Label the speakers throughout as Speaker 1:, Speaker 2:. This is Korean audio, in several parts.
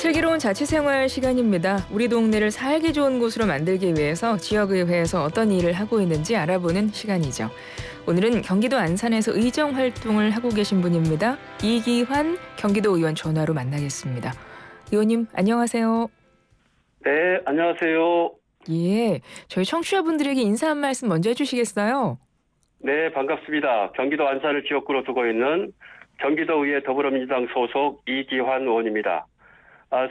Speaker 1: 슬기로운 자취생활 시간입니다. 우리 동네를 살기 좋은 곳으로 만들기 위해서 지역의회에서 어떤 일을 하고 있는지 알아보는 시간이죠. 오늘은 경기도 안산에서 의정 활동을 하고 계신 분입니다. 이기환 경기도 의원 전화로 만나겠습니다. 의원님 안녕하세요.
Speaker 2: 네, 안녕하세요.
Speaker 1: 예, 저희 청취자분들에게 인사 한 말씀 먼저 해주시겠어요?
Speaker 2: 네, 반갑습니다. 경기도 안산을 지역구로 두고 있는 경기도의회 더불어민주당 소속 이기환 의원입니다.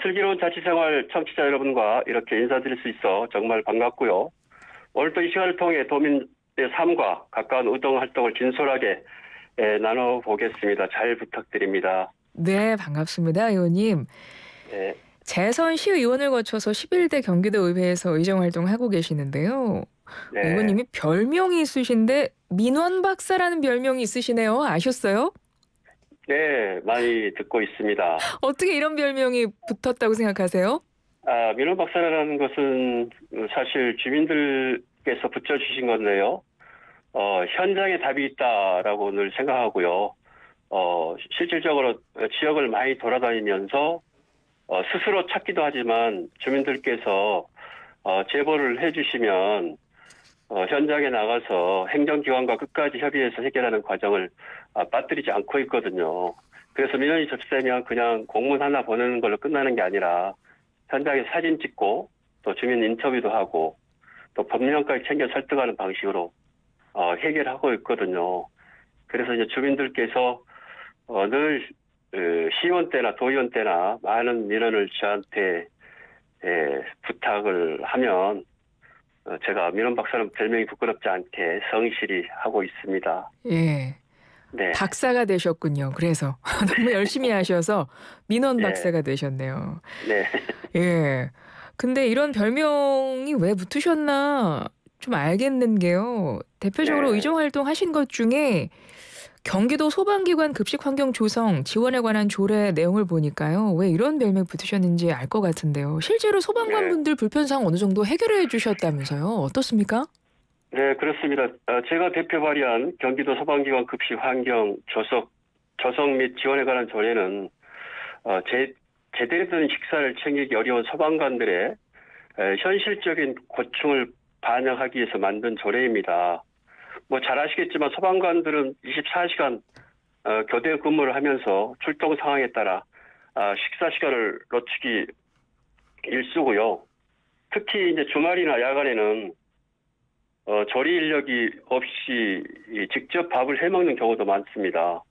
Speaker 2: 슬기로운 자취생활 청취자 여러분과 이렇게 인사드릴 수 있어 정말 반갑고요. 오늘도 이 시간을 통해 도민의 삶과 가까운 의정 활동을 진솔하게 나눠보겠습니다. 잘 부탁드립니다.
Speaker 1: 네, 반갑습니다, 의원님.
Speaker 2: 네.
Speaker 1: 재선 시의원을 거쳐서 11대 경기도의회에서 의정 활동하고 계시는데요.
Speaker 2: 네.
Speaker 1: 의원님이 별명이 있으신데 민원 박사라는 별명이 있으시네요. 아셨어요?
Speaker 2: 네, 많이 듣고 있습니다.
Speaker 1: 어떻게 이런 별명이 붙었다고 생각하세요?
Speaker 2: 민원 박사라는 것은 사실 주민들께서 붙여주신 건데요. 현장에 답이 있다라고 늘 생각하고요. 실질적으로 지역을 많이 돌아다니면서 스스로 찾기도 하지만 주민들께서 제보를 해주시면 현장에 나가서 행정기관과 끝까지 협의해서 해결하는 과정을 빠뜨리지 않고 있거든요. 그래서 민원이 접수되면 그냥 공문 하나 보내는 걸로 끝나는 게 아니라 현장에 사진 찍고 또 주민 인터뷰도 하고 또 법령까지 챙겨 설득하는 방식으로 해결하고 있거든요. 그래서 이제 주민들께서 늘 시의원 때나 도의원 때나 많은 민원을 저한테 부탁을 하면 제가 민원 박사는 별명이 부끄럽지 않게 성실히 하고 있습니다.
Speaker 1: 예.
Speaker 2: 네.
Speaker 1: 박사가 되셨군요. 그래서 너무 열심히 하셔서 민원
Speaker 2: 네.
Speaker 1: 박사가 되셨네요.
Speaker 2: 네.
Speaker 1: 예. 근데 이런 별명이 왜 붙으셨나 좀 알겠는 게요. 대표적으로
Speaker 2: 네.
Speaker 1: 의정 활동 하신 것 중에 경기도 소방기관 급식 환경 조성 지원에 관한 조례 내용을 보니까요. 왜 이런 별명 붙으셨는지 알 것 같은데요. 실제로 소방관분들 불편사항 어느 정도 해결해 주셨다면서요. 어떻습니까?
Speaker 2: 네, 그렇습니다. 제가 대표 발의한 경기도 소방기관 급식 환경 조성 및 지원에 관한 조례는 제대로 된 식사를 챙기기 어려운 소방관들의 현실적인 고충을 반영하기 위해서 만든 조례입니다. 잘 아시겠지만 소방관들은 24시간 교대 근무를 하면서 출동 상황에 따라 식사 시간을 놓치기 일쑤고요. 특히 이제 주말이나 야간에는 조리 인력이 없이 직접 밥을 해 먹는 경우도 많습니다.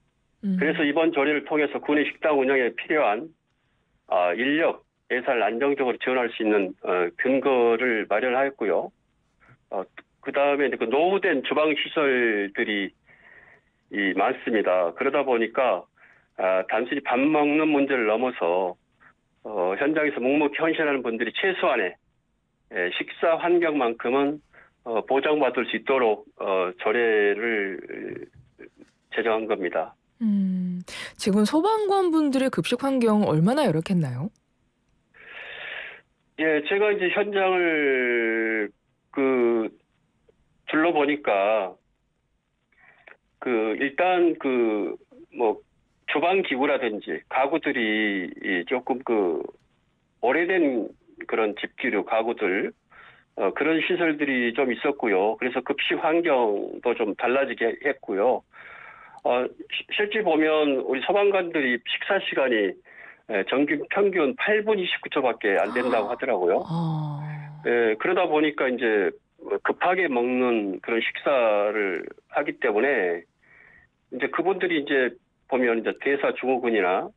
Speaker 2: 그래서 이번 조례를 통해서 군의 식당 운영에 필요한 인력, 예산을 안정적으로 지원할 수 있는 근거를 마련하였고요. 그 다음에 그 노후된 주방 시설들이 많습니다. 그러다 보니까 단순히 밥 먹는 문제를 넘어서 현장에서 묵묵히 헌신하는 분들이 최소한의 식사 환경만큼은 보장받을 수 있도록 조례를 제정한 겁니다.
Speaker 1: 지금 소방관분들의 급식 환경 얼마나 열악했나요?
Speaker 2: 예, 제가 이제 현장을 둘러보니까 일단 주방 기구라든지 가구들이 조금 오래된 그런 집기류 가구들 그런 시설들이 좀 있었고요. 그래서 급식 환경도 좀 달라지게 했고요. 실제 보면 우리 소방관들이 식사 시간이 평균 8분 29초밖에 안 된다고 하더라고요. 예, 그러다 보니까 이제 급하게 먹는 그런 식사를 하기 때문에 이제 그분들이 이제 보면 이제 대사증후군이나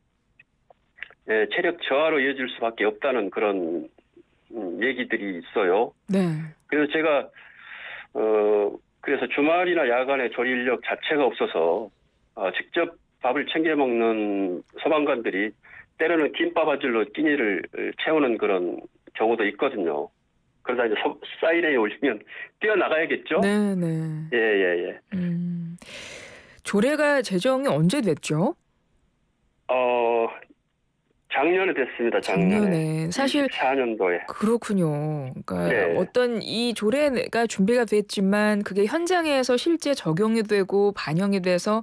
Speaker 2: 체력 저하로 이어질 수밖에 없다는 그런 얘기들이 있어요.
Speaker 1: 네.
Speaker 2: 그래서 제가 그래서 주말이나 야간에 조리 인력 자체가 없어서 직접 밥을 챙겨 먹는 소방관들이 때로는 김밥 바질로 끼니를 채우는 그런 경우도 있거든요. 그러다 이제 사이렌이 울리면 뛰어나가야겠죠?
Speaker 1: 네네.
Speaker 2: 예.
Speaker 1: 조례가 제정이 언제 됐죠?
Speaker 2: 작년에 됐습니다. 작년에.
Speaker 1: 사실
Speaker 2: 24년도에.
Speaker 1: 그렇군요. 그러니까
Speaker 2: 네.
Speaker 1: 어떤 이 조례가 준비가 됐지만 그게 현장에서 실제 적용이 되고 반영이 돼서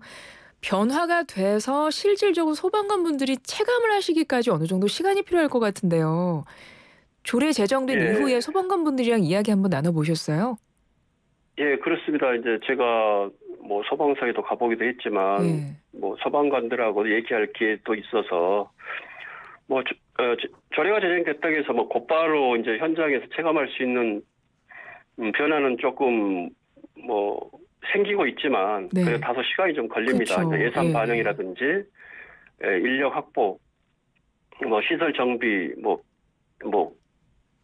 Speaker 1: 변화가 돼서 실질적으로 소방관 분들이 체감을 하시기까지 어느 정도 시간이 필요할 것 같은데요. 조례 제정된 이후에
Speaker 2: 예,
Speaker 1: 소방관 분들이랑 이야기 한번 나눠보셨어요?
Speaker 2: 예, 그렇습니다. 이제 제가 뭐 소방서에도 가보기도 했지만
Speaker 1: 예.
Speaker 2: 뭐 소방관들하고 얘기할 기회도 있어서 뭐 조례가 제정됐다고 해서 뭐 곧바로 이제 현장에서 체감할 수 있는 변화는 조금 뭐 생기고 있지만 그래도
Speaker 1: 네.
Speaker 2: 다소 시간이 좀 걸립니다. 이제
Speaker 1: 그쵸.
Speaker 2: 예산
Speaker 1: 예.
Speaker 2: 반영이라든지 인력 확보, 뭐 시설 정비, 뭐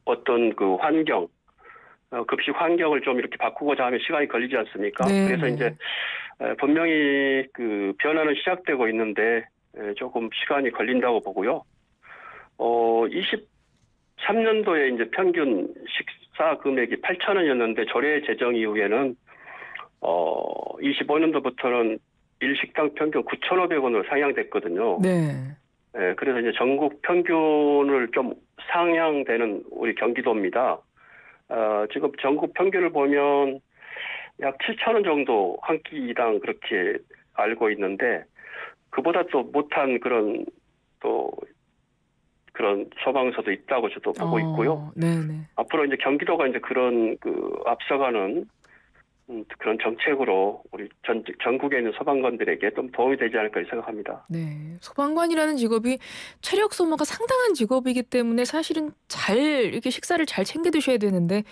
Speaker 2: 어떤 그 환경, 급식 환경을 좀 이렇게 바꾸고자 하면 시간이 걸리지 않습니까?
Speaker 1: 네,
Speaker 2: 그래서
Speaker 1: 네.
Speaker 2: 이제 분명히 그 변화는 시작되고 있는데 조금 시간이 걸린다고 보고요. 23년도에 이제 평균 식사 금액이 8,000원이었는데 조례 제정 이후에는 25년도부터는 일식당 평균 9,500원으로 상향됐거든요.
Speaker 1: 네.
Speaker 2: 그래서 이제 전국 평균을 좀 상향되는 우리 경기도입니다. 지금 전국 평균을 보면 약 7,000원 정도 한 끼당 그렇게 알고 있는데 그보다 또 못한 또 그런 소방서도 있다고 저도 보고 있고요.
Speaker 1: 네네.
Speaker 2: 앞으로 이제 경기도가 이제 그런 앞서가는 그런 정책으로 우리 전국에 있는 소방관들에게 좀 도움이 되지 않을까 생각합니다.
Speaker 1: 네. 소방관이라는 직업이 체력 소모가 상당한 직업이기 때문에 사실은 잘 이렇게 식사를 잘 챙겨 드셔야 되는데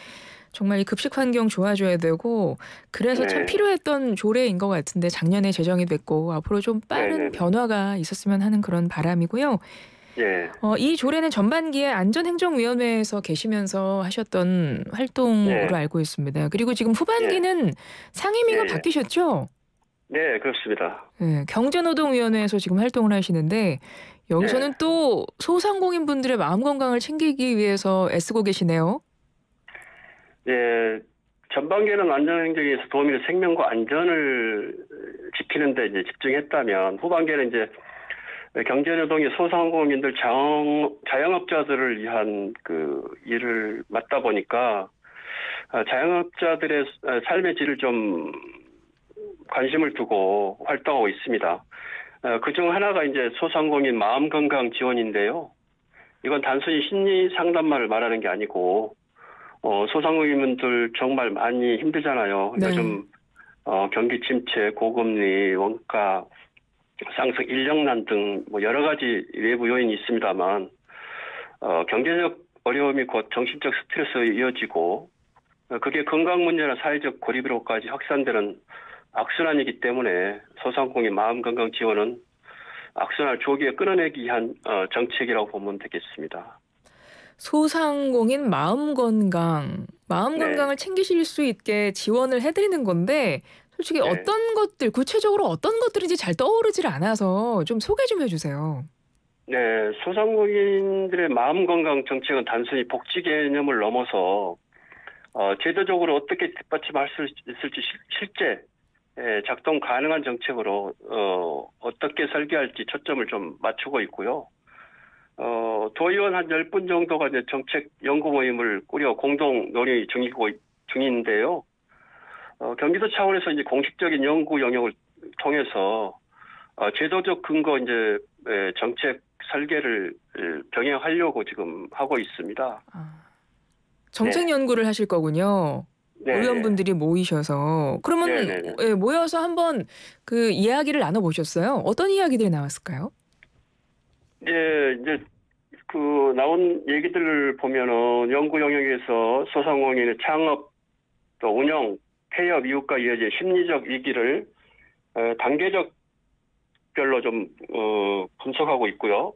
Speaker 1: 정말 이 급식 환경 좋아져야 되고 그래서 참
Speaker 2: 네,
Speaker 1: 필요했던 조례인 것 같은데 작년에 제정이 됐고 앞으로 좀
Speaker 2: 네,
Speaker 1: 빠른
Speaker 2: 네,
Speaker 1: 변화가 있었으면 하는 그런 바람이고요.
Speaker 2: 예,
Speaker 1: 이 조례는 전반기에 안전행정위원회에서 계시면서 하셨던 활동으로
Speaker 2: 예,
Speaker 1: 알고 있습니다. 그리고 지금
Speaker 2: 예,
Speaker 1: 후반기는
Speaker 2: 예,
Speaker 1: 상임위가
Speaker 2: 예.
Speaker 1: 바뀌셨죠?
Speaker 2: 네, 그렇습니다.
Speaker 1: 네, 경제노동위원회에서 지금 활동을 하시는데
Speaker 2: 예,
Speaker 1: 여기서는 또 소상공인 분들의 마음 건강을 챙기기 위해서 애쓰고 계시네요.
Speaker 2: 예. 전반기에는 안전행정에서 도움이 된 생명과 안전을 지키는 데 이제 집중했다면 후반기에는 이제 경제노동의 소상공인들 자영업자들을 위한 그 일을 맡다 보니까 자영업자들의 삶의 질을 좀 관심을 두고 활동하고 있습니다. 그중 하나가 이제 소상공인 마음건강 지원인데요. 이건 단순히 심리 상담만을 말하는 게 아니고 소상공인분들 정말 많이 힘들잖아요.
Speaker 1: 네.
Speaker 2: 요즘 경기 침체, 고금리, 원가 상승, 인력난 등 뭐 여러 가지 외부 요인이 있습니다만 경제적 어려움이 곧 정신적 스트레스로 이어지고 그게 건강 문제나 사회적 고립으로까지 확산되는 악순환이기 때문에 소상공인 마음건강 지원은 악순환을 조기에 끊어내기 위한 정책이라고 보면 되겠습니다.
Speaker 1: 소상공인 마음
Speaker 2: 네.
Speaker 1: 건강을 챙기실 수 있게 지원을 해드리는 건데 솔직히
Speaker 2: 네.
Speaker 1: 구체적으로 어떤 것들인지 잘 떠오르질 않아서 좀 소개 좀 해주세요.
Speaker 2: 네, 소상공인들의 마음건강 정책은 단순히 복지 개념을 넘어서 제도적으로 어떻게 뒷받침할 수 있을지 실제 작동 가능한 정책으로 어떻게 설계할지 초점을 좀 맞추고 있고요. 도의원 한 10분 정도가 이제 정책 연구 모임을 꾸려 공동 논의 중인데요. 경기도 차원에서 이제 공식적인 연구 영역을 통해서 제도적 근거 이제 정책 설계를 병행하려고 지금 하고 있습니다.
Speaker 1: 아,
Speaker 2: 네,
Speaker 1: 정책 연구를 하실 거군요.
Speaker 2: 네, 네,
Speaker 1: 의원분들이 모이셔서
Speaker 2: 네,
Speaker 1: 그러면
Speaker 2: 네, 네.
Speaker 1: 모여서 한번 그 이야기를 나눠보셨어요? 어떤 이야기들이 나왔을까요?
Speaker 2: 이제 그 나온 얘기들을 보면은 연구 영역에서 소상공인의 창업 또 운영, 폐업 이후과 이어진 심리적 위기를 단계적별로 좀 분석하고 있고요.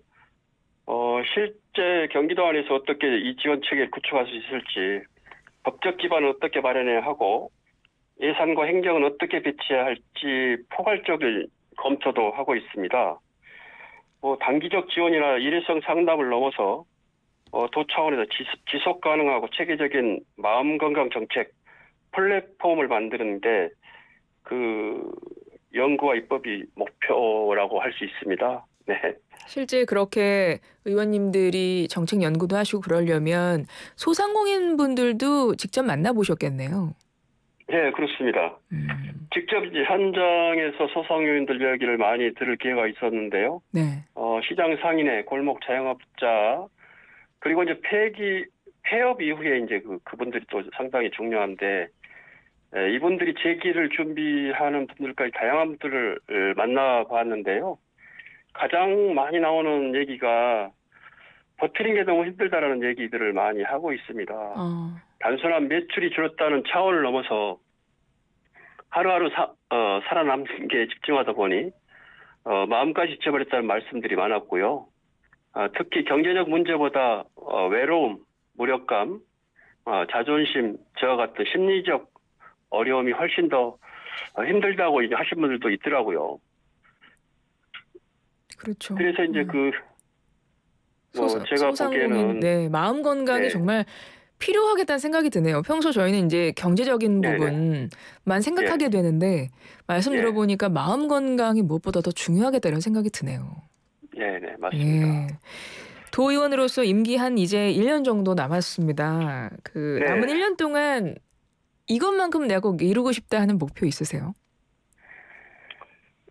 Speaker 2: 실제 경기도 안에서 어떻게 이 지원 체계를 구축할 수 있을지, 법적 기반을 어떻게 마련해야 하고, 예산과 행정은 어떻게 배치해야 할지 포괄적인 검토도 하고 있습니다. 단기적 지원이나 일회성 상담을 넘어서 도 차원에서 지속 가능하고 체계적인 마음건강 정책 플랫폼을 만드는데 그 연구와 입법이 목표라고 할 수 있습니다. 네.
Speaker 1: 실제 그렇게 의원님들이 정책 연구도 하시고 그러려면 소상공인 분들도 직접 만나보셨겠네요.
Speaker 2: 네, 그렇습니다.
Speaker 1: 음.
Speaker 2: 직접 이제 현장에서 소상공인들 이야기를 많이 들을 기회가 있었는데요.
Speaker 1: 네.
Speaker 2: 시장 상인회, 골목 자영업자, 그리고 이제 폐업 이후에 이제 그분들이 또 상당히 중요한데, 이분들이 재기를 준비하는 분들까지 다양한 분들을 만나봤는데요. 가장 많이 나오는 얘기가 버티는 게 너무 힘들다라는 얘기들을 많이 하고 있습니다. 단순한 매출이 줄었다는 차원을 넘어서 하루하루 살아남는 게 집중하다 보니 마음까지 잊혀버렸다는 말씀들이 많았고요. 특히 경제적 문제보다 외로움, 무력감, 자존심, 저와 같은 심리적 어려움이 훨씬 더 힘들다고 이제 하신 분들도 있더라고요.
Speaker 1: 그렇죠.
Speaker 2: 그래서 이제 제가 보기에는
Speaker 1: 네, 마음 건강이
Speaker 2: 네.
Speaker 1: 정말 필요하겠다는 생각이 드네요. 평소 저희는 이제 경제적인
Speaker 2: 네네.
Speaker 1: 부분만 생각하게 되는데 말씀
Speaker 2: 예.
Speaker 1: 들어보니까 마음 건강이 무엇보다 더 중요하겠다 이런 생각이 드네요.
Speaker 2: 네, 맞습니다.
Speaker 1: 예. 도의원으로서 임기 한 이제 1년 정도 남았습니다.
Speaker 2: 네.
Speaker 1: 남은 1년 동안 이것만큼 내가 꼭 이루고 싶다 하는 목표 있으세요?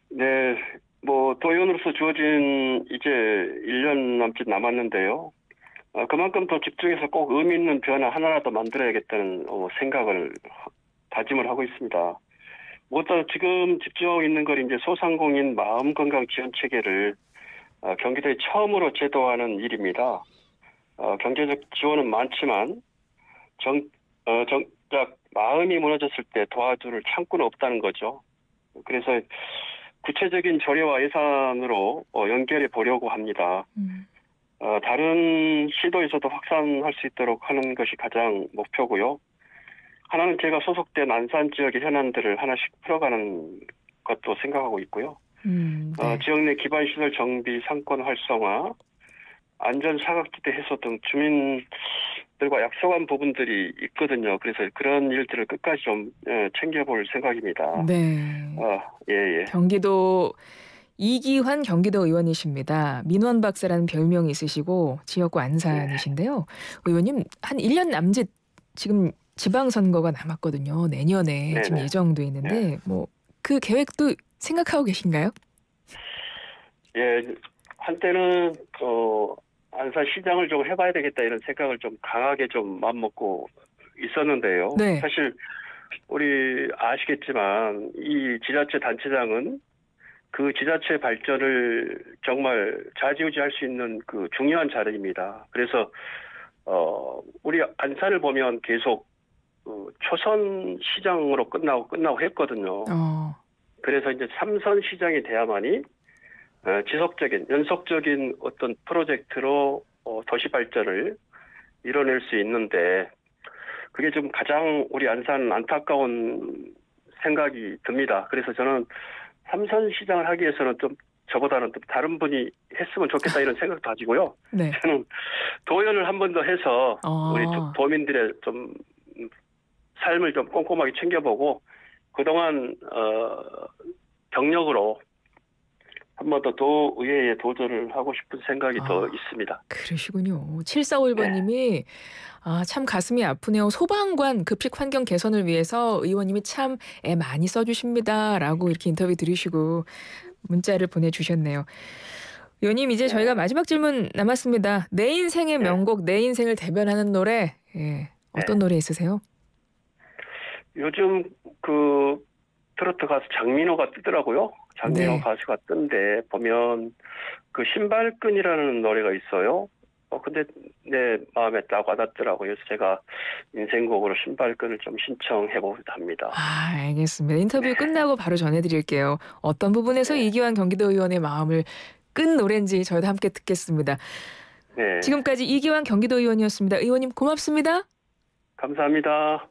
Speaker 2: 네, 도의원으로서 주어진 이제 1년 남짓 남았는데요. 그만큼 더 집중해서 꼭 의미 있는 변화 하나라도 만들어야겠다는 다짐을 하고 있습니다. 무엇보다 지금 집중하고 있는 건 이제 소상공인 마음건강 지원 체계를 경기도에 처음으로 제도화하는 일입니다. 경제적 지원은 많지만 정작 마음이 무너졌을 때 도와줄 창구는 없다는 거죠. 그래서 구체적인 조례와 예산으로 연결해 보려고 합니다. 다른 시도에서도 확산할 수 있도록 하는 것이 가장 목표고요. 하나는 제가 소속된 안산 지역의 현안들을 하나씩 풀어가는 것도 생각하고 있고요.
Speaker 1: 네.
Speaker 2: 지역 내 기반시설 정비, 상권 활성화, 안전 사각지대 해소 등 주민들과 약속한 부분들이 있거든요. 그래서 그런 일들을 끝까지 좀 챙겨볼 생각입니다.
Speaker 1: 네.
Speaker 2: 예.
Speaker 1: 경기도 이기환 경기도 의원이십니다. 민원 박사라는 별명이 있으시고 지역구 안산이신데요. 의원님 한 1년 남짓 지금 지방선거가 남았거든요. 내년에
Speaker 2: 네네.
Speaker 1: 지금 예정돼 있는데 그 계획도 생각하고 계신가요?
Speaker 2: 예, 한때는 안산 시장을 좀 해봐야 되겠다 이런 생각을 좀 강하게 좀 마음먹고 있었는데요.
Speaker 1: 네.
Speaker 2: 사실 우리 아시겠지만 이 지자체 단체장은 그 지자체 발전을 정말 좌지우지할 수 있는 그 중요한 자리입니다. 그래서 우리 안산을 보면 계속 초선 시장으로 끝나고 했거든요. 그래서 이제 3선 시장이 돼야만이 지속적인 연속적인 어떤 프로젝트로 도시 발전을 이뤄낼 수 있는데 그게 좀 가장 우리 안산 안타까운 생각이 듭니다. 그래서 저는 3선 시장을 하기 위해서는 좀 저보다는 좀 다른 분이 했으면 좋겠다 이런 생각도 가지고요.
Speaker 1: 네.
Speaker 2: 저는 도연을 한 번 더 해서 우리 도민들의 좀 삶을 좀 꼼꼼하게 챙겨보고 그동안 경력으로 한 번 더 도의회에 도전을 하고 싶은 생각이 더 있습니다.
Speaker 1: 그러시군요. 7451번님이 참 가슴이 아프네요. 소방관 급식 환경 개선을 위해서 의원님이 참 애 많이 써주십니다. 라고 이렇게 인터뷰 들으시고 문자를 보내주셨네요. 의원님 이제 저희가 마지막 질문 남았습니다. 내 인생의 명곡, 내 인생을 대변하는 노래 어떤 노래 있으세요?
Speaker 2: 요즘 그 트로트 가수 장민호가 뜨더라고요. 장민호 가수가 뜬데 보면 그 신발끈이라는 노래가 있어요. 근데 내 마음에 딱 와닿더라고요. 그래서 제가 인생곡으로 신발끈을 좀 신청해보고자 합니다.
Speaker 1: 알겠습니다. 인터뷰 끝나고 바로 전해드릴게요. 어떤 부분에서 이기환 경기도 의원의 마음을 끈 노래인지 저희도 함께 듣겠습니다.
Speaker 2: 네.
Speaker 1: 지금까지 이기환 경기도 의원이었습니다. 의원님 고맙습니다.
Speaker 2: 감사합니다.